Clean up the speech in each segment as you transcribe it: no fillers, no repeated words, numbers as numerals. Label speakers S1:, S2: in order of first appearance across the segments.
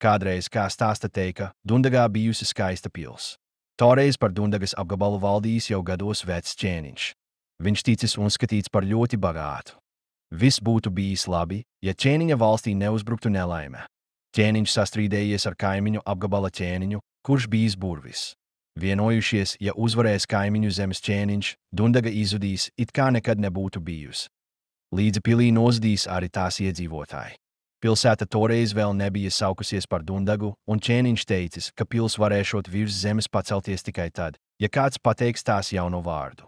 S1: Kādreiz, kā stāsta teika, Dundagā bijusi skaista pils. Toreiz par Dundagas apgabalu valdījis jau gados vecs ķēniņš. Viņš ticis uzskatīts par ļoti bagātu. Viss būtu bijis labi, ja ķēniņa valstī neuzbruktu nelaime. Ķēniņš sastrīdējies ar kaimiņu apgabala ķēniņu, kurš bijis burvis. Vienojušies, ja uzvarēs kaimiņu zemes ķēniņš, Dundaga izzudīs, it kā nekad nebūtu bijusi. Līdzi pilī nozudīs arī tās iedzīvotāji. Pilsēta toreiz vēl nebija saukusies par Dundagu, un ķēniņš teicis, ka pils varēšot virs zemes pacelties tikai tad, ja kāds pateiks tās jaunu vārdu.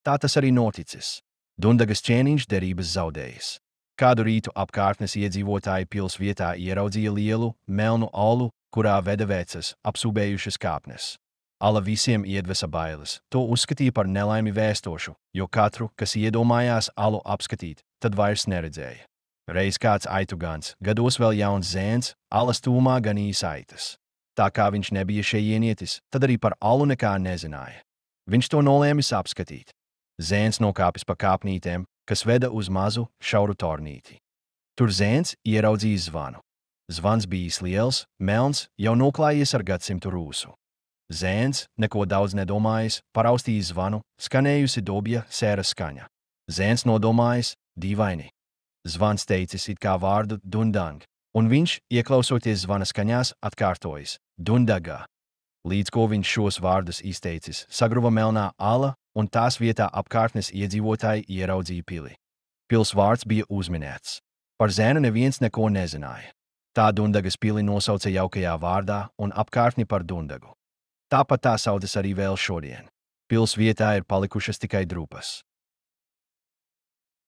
S1: Tā tas arī noticis. Dundagas ķēniņš derības zaudējis. Kādu rītu apkārtnes iedzīvotāji pils vietā ieraudzīja lielu, melnu alu, kurā veda vecas, apsūbējušas kāpnes. Ala visiem iedvesa bailes, to uzskatīja par nelaimi vēstošu, jo katru, kas iedomājās alu apskatīt, tad vairs neredzēja. Reiz kāds aitu gans, gados vēl jauns zēns, alas tūmā ganījis aitas. Tā kā viņš nebija šejienietis, tad arī par alu nekā nezināja. Viņš to nolēmis apskatīt. Zēns nokāpis pa kāpnītēm, kas veda uz mazu, šauru tornīti. Tur zēns ieraudzījis zvanu. Zvans bijis liels, melns, jau noklājies ar gadsimtu rūsu. Zēns, neko daudz nedomājis, paraustījis zvanu, skanējusi dobja sēra skaņa. Zēns nodomājis, dīvaini. Zvans teicis it kā vārdu Dundang, un viņš, ieklausoties zvana skaņās, atkārtojis Dundagā. Līdz ko viņš šos vārdus izteicis, sagruva melnā ala, un tās vietā apkārtnes iedzīvotāji ieraudzīja pili. Pils vārds bija uzminēts. Par zēnu neviens neko nezināja. Tā Dundagas pili nosauca jaukajā vārdā un apkārtni par Dundagu. Tāpat tā saucas arī vēl šodien. Pils vietā ir palikušas tikai drupas.